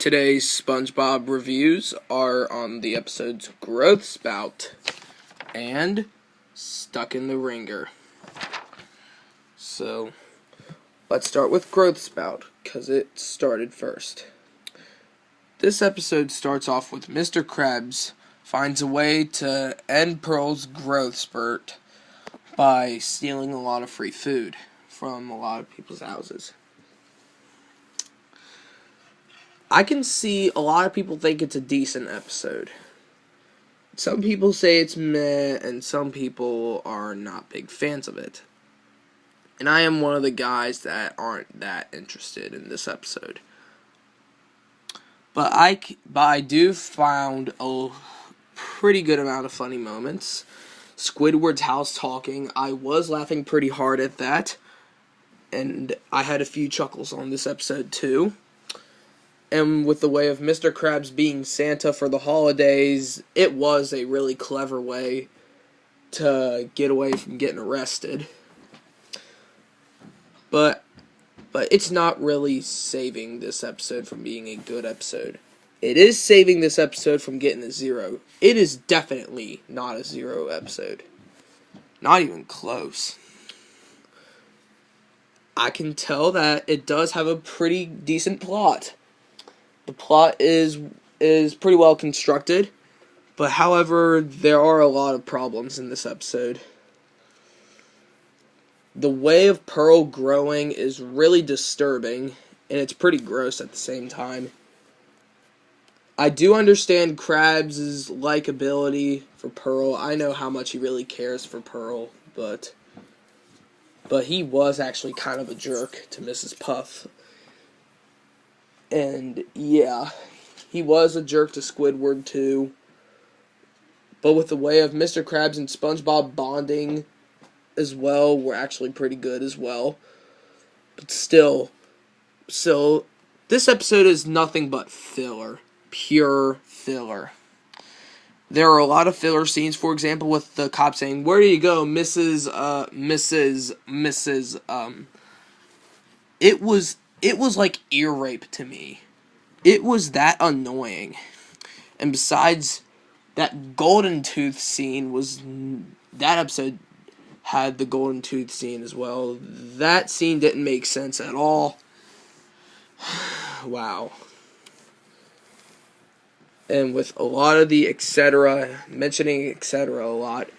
Today's SpongeBob reviews are on the episodes Growth Spout and Stuck in the Wringer. So, let's start with Growth Spout, because it started first. This episode starts off with Mr. Krabs finds a way to end Pearl's growth spurt by stealing a lot of free food from a lot of people's houses. I can see a lot of people think it's a decent episode. Some people say it's meh, and some people are not big fans of it. And I am one of the guys that aren't that interested in this episode. But I do found a pretty good amount of funny moments. Squidward's house talking, I was laughing pretty hard at that. And I had a few chuckles on this episode too. And with the way of Mr. Krabs being Santa for the holidays, it was a really clever way to get away from getting arrested. But it's not really saving this episode from being a good episode. It is saving this episode from getting a 0. It is definitely not a 0 episode. Not even close. I can tell that it does have a pretty decent plot. The plot is pretty well constructed, but however, there are a lot of problems in this episode. The way of Pearl growing is really disturbing, and it's pretty gross at the same time. I do understand Krabs' likability for Pearl. I know how much he really cares for Pearl, but he was actually kind of a jerk to Mrs. Puff. And, yeah, he was a jerk to Squidward, too. But with the way of Mr. Krabs and SpongeBob bonding as well, were actually pretty good as well. But still, this episode is nothing but filler. Pure filler. There are a lot of filler scenes, for example, with the cop saying, "Where do you go, Mrs. It was like ear rape to me. It was that annoying. And besides, that golden tooth scene that episode had the golden tooth scene as well. That scene didn't make sense at all. Wow. And with a lot of the etc., mentioning etc. a lot,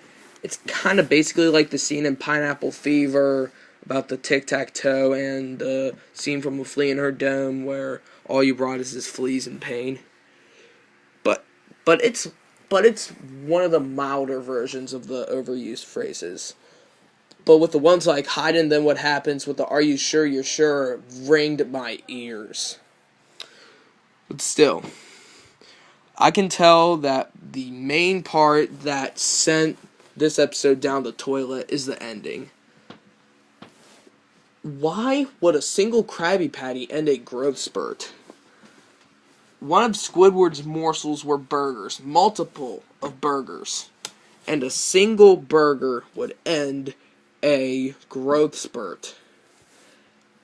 it's kind of basically like the scene in Pineapple Fever about the tic-tac-toe and the scene from A Flea in Her Dome where all you brought is fleas and pain. But it's one of the milder versions of the overused phrases. But with the ones like "hide and then what happens" with the "are you sure you're sure" ringed my ears. But still, I can tell that the main part that sent this episode down the toilet is the ending. Why would a single Krabby Patty end a growth spurt? One of Squidward's morsels were burgers, multiple of burgers, and a single burger would end a growth spurt.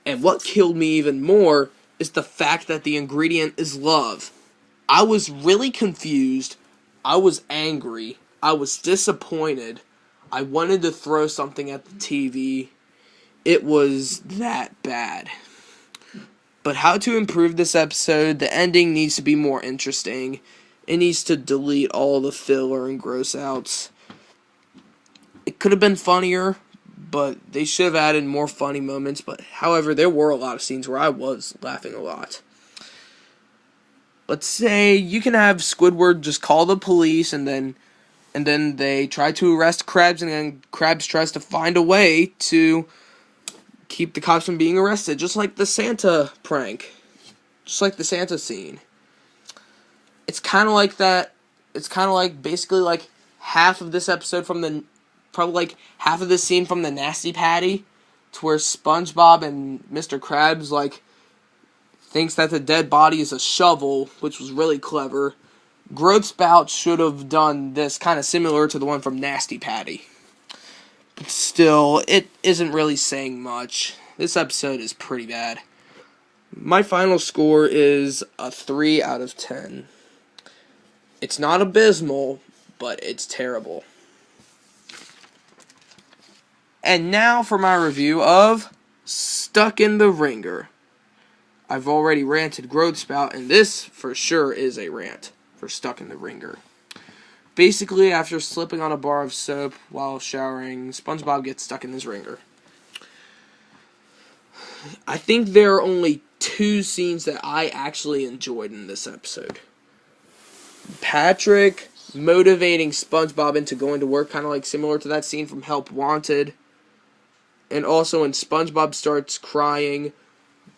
And what killed me even more is the fact that the ingredient is love. I was really confused. I was angry. I was disappointed. I wanted to throw something at the TV. It was that bad. But how to improve this episode? The ending needs to be more interesting. It needs to delete all the filler and gross outs. It could have been funnier, but they should have added more funny moments. But however, there were a lot of scenes where I was laughing a lot. Let's say you can have Squidward just call the police and then they try to arrest Krabs, and then Krabs tries to find a way to keep the cops from being arrested, just like the Santa prank. Just like the Santa scene. It's kind of like that. It's kind of like basically like half of this episode probably like half of this scene from the Nasty Patty, to where SpongeBob and Mr. Krabs like thinks that the dead body is a shovel, which was really clever. Growth Spout should have done this kind of similar to the one from Nasty Patty. But still, it isn't really saying much. This episode is pretty bad. My final score is a 3 out of 10. It's not abysmal, but it's terrible. And now for my review of Stuck in the Wringer. I've already ranted Growth Spout, and this for sure is a rant for Stuck in the Wringer. Basically, after slipping on a bar of soap while showering, SpongeBob gets stuck in his wringer. I think there are only 2 scenes that I actually enjoyed in this episode. Patrick motivating SpongeBob into going to work, kind of like similar to that scene from Help Wanted. And also when SpongeBob starts crying,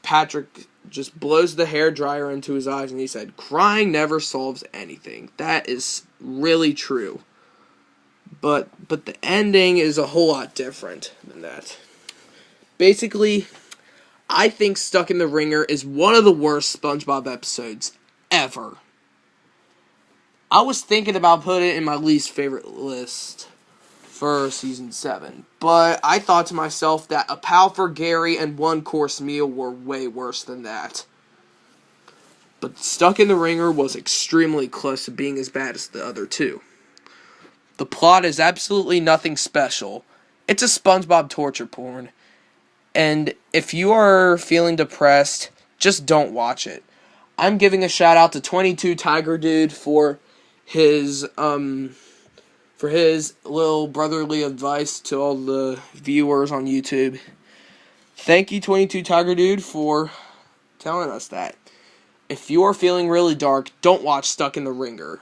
Patrick just blows the hairdryer into his eyes and he said, "Crying never solves anything." That is really true. But the ending is a whole lot different than that. Basically, I think Stuck in the Wringer is one of the worst SpongeBob episodes ever. I was thinking about putting it in my least favorite list for Season 7. But I thought to myself that A Pal for Gary and One Course Meal were way worse than that. But Stuck in the Wringer was extremely close to being as bad as the other 2. The plot is absolutely nothing special. It's a SpongeBob torture porn. And if you are feeling depressed, just don't watch it. I'm giving a shout out to 22 Tiger Dude for his little brotherly advice to all the viewers on YouTube. Thank you, 22 Tiger Dude, for telling us that. If you are feeling really dark, don't watch Stuck in the Wringer.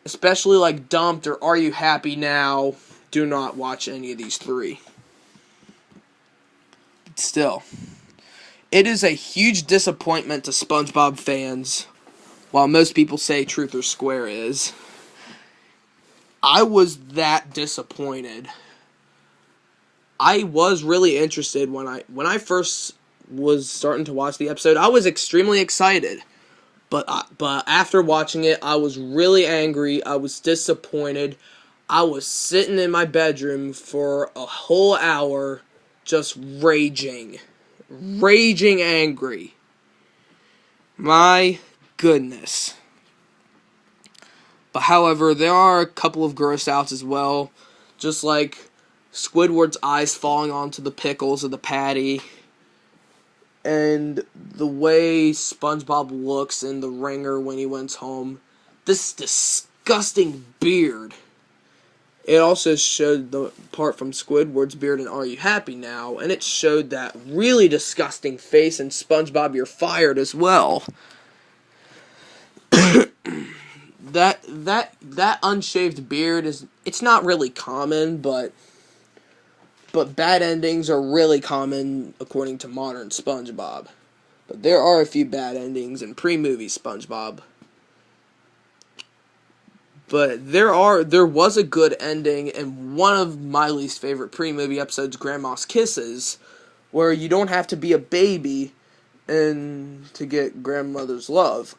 Especially like Dumped or Are You Happy Now? Do not watch any of these 3. But still, it is a huge disappointment to SpongeBob fans, while most people say Truth or Square is. I was that disappointed. I was really interested when I first was starting to watch the episode. I was extremely excited. But after watching it, I was really angry. I was disappointed. I was sitting in my bedroom for a whole hour just raging. Raging angry. My goodness. But however, there are a couple of gross outs as well. Just like Squidward's eyes falling onto the pickles of the patty. And the way SpongeBob looks in the wringer when he went home. This disgusting beard. It also showed the part from Squidward's beard in Are You Happy Now? And it showed that really disgusting face in SpongeBob, You're Fired as well. That unshaved beard it's not really common, but bad endings are really common according to modern SpongeBob. But there are a few bad endings in pre-movie SpongeBob. But there was a good ending in one of my least favorite pre-movie episodes, Grandma's Kisses, where you don't have to be a baby and to get grandmother's love.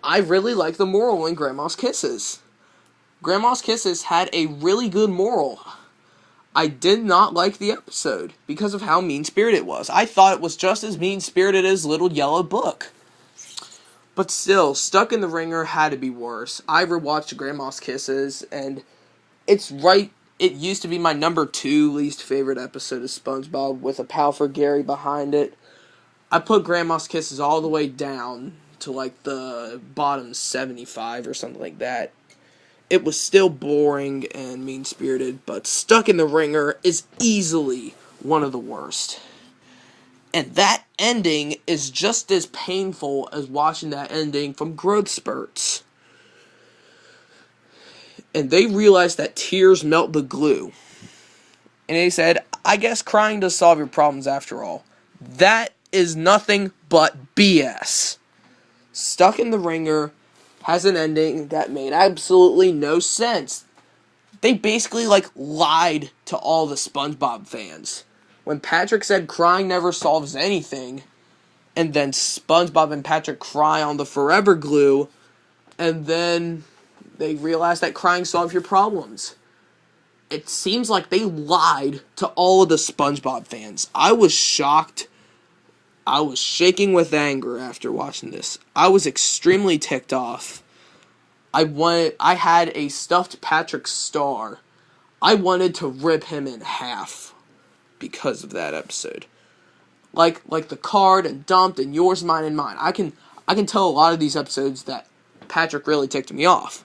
I really like the moral in Grandma's Kisses. Grandma's Kisses had a really good moral. I did not like the episode because of how mean-spirited it was. I thought it was just as mean-spirited as Little Yellow Book. But still, Stuck in the Wringer had to be worse. I rewatched Grandma's Kisses, and it's right. It used to be my number 2 least favorite episode of SpongeBob, with A Pal for Gary behind it. I put Grandma's Kisses all the way down to like the bottom 75 or something like that. It was still boring and mean-spirited, but Stuck in the Wringer is easily one of the worst. And that ending is just as painful as watching that ending from Growth Spurts. And they realized that tears melt the glue. And they said, I guess crying does solve your problems after all. That is nothing but BS. Stuck in the Wringer has an ending that made absolutely no sense. They basically lied to all the SpongeBob fans. When Patrick said crying never solves anything, and then SpongeBob and Patrick cry on the Forever Glue, and then they realize that crying solves your problems. It seems like they lied to all of the SpongeBob fans. I was shocked I was shaking with anger after watching this. I was extremely ticked off. I had a stuffed Patrick Star. I wanted to rip him in half because of that episode. Like the card and dumped and yours, mine, and mine. I can tell a lot of these episodes that Patrick really ticked me off.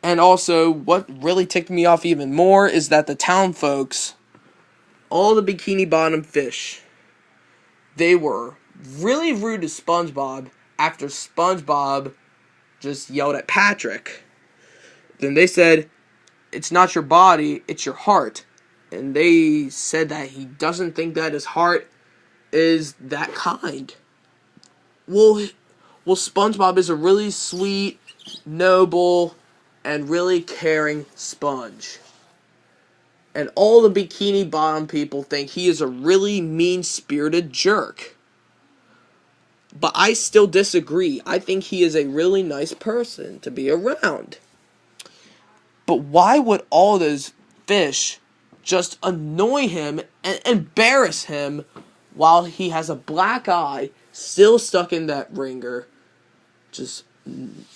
And also, what really ticked me off even more is that the town folks, all the Bikini Bottom fish, they were really rude to SpongeBob after SpongeBob just yelled at Patrick. Then they said, "It's not your body, it's your heart." And they said that he doesn't think that his heart is that kind. Well, SpongeBob is a really sweet, noble, and really caring sponge. And all the Bikini Bottom people think he is a really mean-spirited jerk. But I still disagree. I think he is a really nice person to be around. But why would all those fish just annoy him and embarrass him while he has a black eye still stuck in that Wringer?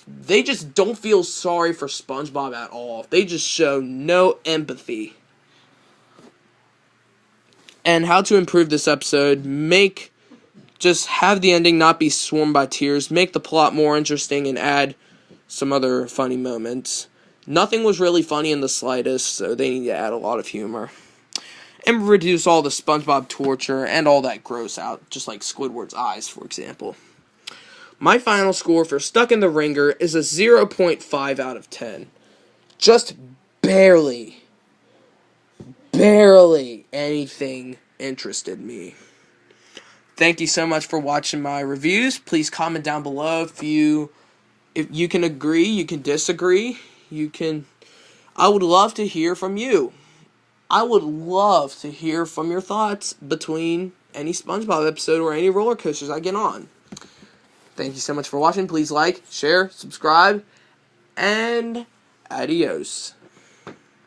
They just don't feel sorry for SpongeBob at all. They just show no empathy. And how to improve this episode: just have the ending not be swarmed by tears, make the plot more interesting, and add some other funny moments. Nothing was really funny in the slightest, so they need to add a lot of humor. And reduce all the SpongeBob torture and all that gross out, just like Squidward's eyes, for example. My final score for Stuck in the Wringer is a 0.5 out of 10. Just barely anything interested me. Thank you so much for watching my reviews. Please comment down below if you can agree, you can disagree, I would love to hear from you. I would love to hear from your thoughts between any SpongeBob episode or any roller coasters I get on. Thank you so much for watching. Please like, share, subscribe, and adios.